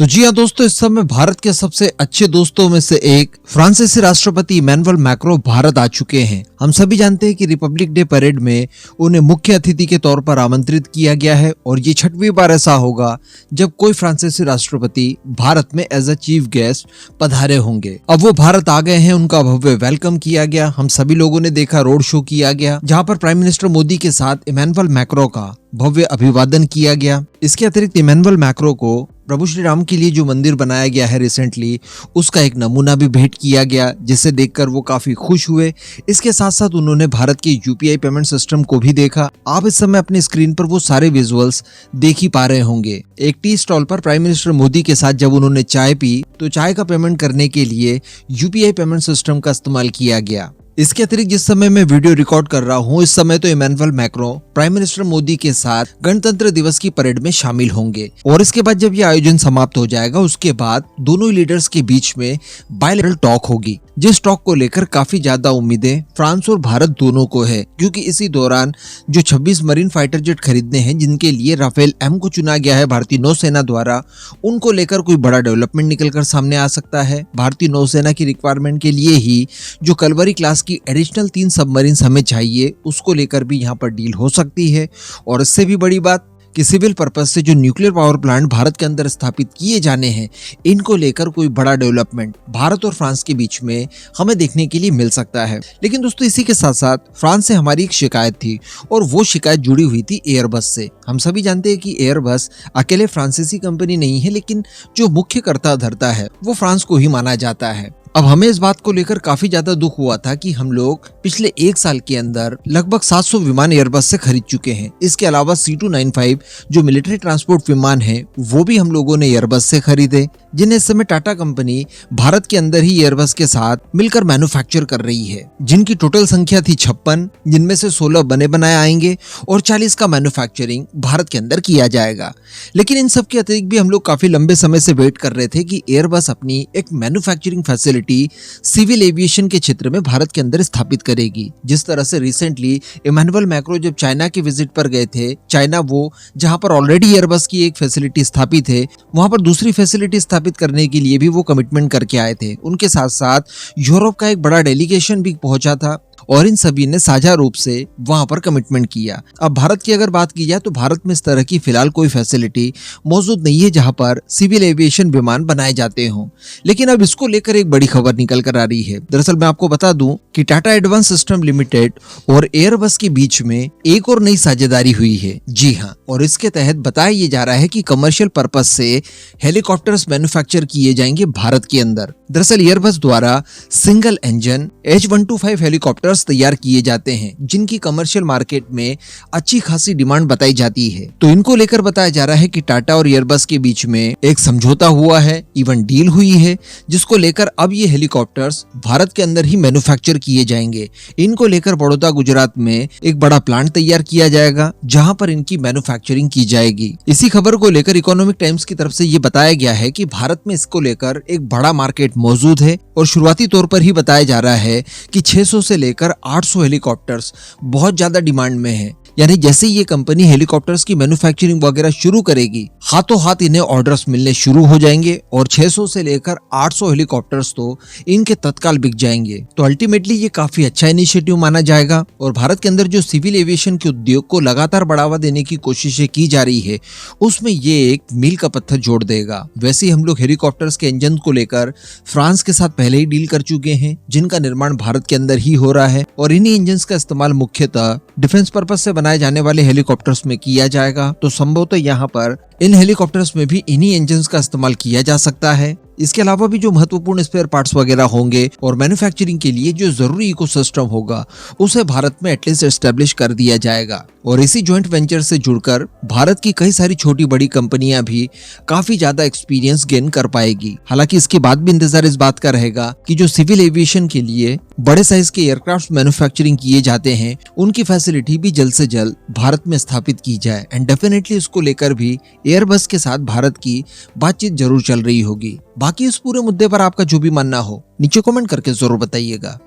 तो जी हाँ दोस्तों, इस समय भारत के सबसे अच्छे दोस्तों में से एक फ्रांसीसी राष्ट्रपति इमैनुअल मैक्रों भारत आ चुके हैं। हम सभी जानते हैं कि रिपब्लिक डे परेड में उन्हें मुख्य अतिथि के तौर पर आमंत्रित किया गया है और ये 6वीं बार ऐसा होगा जब कोई फ्रांसीसी राष्ट्रपति भारत में एज अ चीफ गेस्ट पधारे होंगे। अब वो भारत आ गए हैं, उनका भव्य वेलकम किया गया। हम सभी लोगों ने देखा, रोड शो किया गया जहाँ पर प्राइम मिनिस्टर मोदी के साथ इमैनुअल मैक्रों का भव्य अभिवादन किया गया। इसके अतिरिक्त इमैनुअल मैक्रों को प्रभु श्री राम के लिए जो मंदिर बनाया गया है रिसेंटली, उसका एक नमूना भी भेंट किया गया, जिसे देखकर वो काफी खुश हुए। इसके साथ साथ उन्होंने भारत के यूपीआई पेमेंट सिस्टम को भी देखा। आप इस समय अपने स्क्रीन पर वो सारे विजुअल्स देख ही पा रहे होंगे। एक टी स्टॉल पर प्राइम मिनिस्टर मोदी के साथ जब उन्होंने चाय पी तो चाय का पेमेंट करने के लिए यूपीआई पेमेंट सिस्टम का इस्तेमाल किया गया। इसके अतिरिक्त जिस समय मैं वीडियो रिकॉर्ड कर रहा हूँ, इस समय तो Emmanuel Macron prime minister Modi के साथ गणतंत्र दिवस की परेड में शामिल होंगे और इसके बाद जब ये आयोजन समाप्त हो जाएगा, उसके बाद दोनों ही लीडर्स के बीच में बायलैटरल टॉक होगी, जिस टॉक को लेकर काफी ज्यादा उम्मीदें फ्रांस और भारत दोनों को है, क्योंकि इसी दौरान जो 26 मरीन फाइटर जेट खरीदने हैं, जिनके लिए राफेल एम को चुना गया है भारतीय नौसेना द्वारा, उनको लेकर कोई बड़ा डेवलपमेंट निकलकर सामने आ सकता है। भारतीय नौसेना की रिक्वायरमेंट के लिए ही जो कलवरी क्लास की एडिशनल 3 सबमरीन्स हमें चाहिए, उसको लेकर भी यहाँ पर डील हो सकती है। और इससे भी बड़ी बात कि सिविल पर्पस से जो न्यूक्लियर पावर प्लांट भारत के अंदर स्थापित किए जाने हैं, इनको लेकर कोई बड़ा डेवलपमेंट भारत और फ्रांस के बीच में हमें देखने के लिए मिल सकता है। लेकिन दोस्तों, इसी के साथ साथ फ्रांस से हमारी एक शिकायत थी और वो शिकायत जुड़ी हुई थी एयरबस से। हम सभी जानते हैं कि एयरबस अकेले फ्रांसीसी कंपनी नहीं है, लेकिन जो मुख्य कर्ता धर्ता है वो फ्रांस को ही माना जाता है। अब हमें इस बात को लेकर काफी ज्यादा दुख हुआ था कि हम लोग पिछले 1 साल के अंदर लगभग 700 विमान एयरबस से खरीद चुके हैं। इसके अलावा C295 जो मिलिट्री ट्रांसपोर्ट विमान है, वो भी हम लोगों ने एयरबस से खरीदे, जिन्हें इस समय टाटा कंपनी भारत के अंदर ही एयरबस के साथ मिलकर मैन्युफैक्चर कर रही है, जिनकी टोटल संख्या थी 56, जिनमें से 16 बने बनाए आएंगे और 40 का मैन्युफैक्चरिंग भारत के अंदर किया जाएगा। लेकिन इन सब के अतिरिक्त भी हम लोग काफी लंबे समय से वेट कर रहे थे कि एयरबस अपनी एक मैन्युफैक्चरिंग फैसिलिटी सिविल एविएशन के क्षेत्र में भारत के अंदर स्थापित करेगी। जिस तरह से रिसेंटली इमैनुअल मैक्रों जब चाइना के विजिट पर गए थे, चाइना वो जहां पर ऑलरेडी एयरबस की एक फैसिलिटी स्थापित है, वहां पर दूसरी फैसिलिटी स्थापित करने के लिए भी वो कमिटमेंट करके आए थे। उनके साथ साथ यूरोप का एक बड़ा डेलीगेशन भी पहुंचा था और इन सभी ने साझा रूप से वहां पर कमिटमेंट किया। अब भारत की अगर बात की जाए तो भारत में इस तरह की फिलहाल कोई फैसिलिटी मौजूद नहीं है जहां पर सिविल एविएशन विमान बनाए जाते हों। लेकिन अब इसको लेकर एक बड़ी खबर निकल कर आ रही है। दरअसल मैं आपको बता दूं कि टाटा एडवांस सिस्टम लिमिटेड और एयरबस के बीच में एक और नई साझेदारी हुई है। जी हाँ, और इसके तहत बताया ये जा रहा है कि कमर्शियल पर्पस से हेलीकॉप्टर्स मैन्युफैक्चर किए जाएंगे भारत के अंदर। दरअसल एयरबस द्वारा सिंगल इंजन H125 हेलीकॉप्टर तैयार किए जाते हैं, जिनकी कमर्शियल मार्केट में अच्छी खासी डिमांड बताई जाती है। तो इनको लेकर बताया जा रहा है कि टाटा और एयरबस के बीच में एक समझौता हुआ है, इवन डील हुई है, जिसको लेकर अब ये हेलीकॉप्टर्स भारत के अंदर ही मैन्युफैक्चर किए जाएंगे। इनको लेकर बड़ौदा गुजरात में एक बड़ा प्लांट तैयार किया जाएगा, जहां पर इनकी मैन्युफैक्चरिंग की जाएगी। इसी खबर को लेकर इकोनॉमिक टाइम्स की तरफ से ये बताया गया है कि भारत में इसको लेकर एक बड़ा मार्केट मौजूद है और शुरुआती तौर पर ही बताया जा रहा है कि 600 से लेकर 800 हेलीकॉप्टर्स बहुत ज्यादा डिमांड में है। यानी जैसे ये कंपनी हेलीकॉप्टर्स की मैन्युफैक्चरिंग वगैरह शुरू करेगी, हाथों हाथ इन्हें ऑर्डर्स मिलने शुरू हो जाएंगे और 600 से लेकर 800 हेलीकॉप्टर्स तो इनके तत्काल बिक जाएंगे। तो अल्टीमेटली ये काफी अच्छा इनिशिएटिव माना जाएगा और भारत के अंदर जो सिविल एविएशन के उद्योग को लगातार बढ़ावा देने की कोशिशें की जा रही है, उसमें ये एक मील का पत्थर जोड़ देगा। वैसे ही हम लोग हेलीकॉप्टर्स के इंजन को लेकर फ्रांस के साथ पहले ही डील कर चुके हैं, जिनका निर्माण भारत के अंदर ही हो रहा है और इन्हीं इंजन का इस्तेमाल मुख्यतः डिफेंस पर्पस से बनाए जाने वाले हेलीकॉप्टर्स में किया जाएगा। तो संभवतः यहाँ पर इन हेलीकॉप्टर्स में भी इन्हीं इंजन्स का इस्तेमाल किया जा सकता है। इसके अलावा भी जो महत्वपूर्ण स्पेयर पार्ट्स वगैरह होंगे और मैन्युफैक्चरिंग के लिए जो जरूरी इकोसिस्टम होगा, उसे भारत में एटलीस्ट एस्टेब्लिश कर दिया जाएगा। और इसी जॉइंट वेंचर से जुड़कर भारत की कई सारी छोटी बड़ी कंपनियां भी काफी ज्यादा एक्सपीरियंस गेन कर पाएगी। हालांकि इसके बाद भी इंतजार इस बात का रहेगा कि जो सिविल एविएशन के लिए बड़े साइज के एयरक्राफ्ट मैन्युफैक्चरिंग किए जाते हैं, उनकी फैसिलिटी भी जल्द से जल्द भारत में स्थापित की जाए। एंड डेफिनेटली इसको लेकर भी एयरबस के साथ भारत की बातचीत जरूर चल रही होगी। बाकी इस पूरे मुद्दे पर आपका जो भी मानना हो, नीचे कमेंट करके जरूर बताइएगा।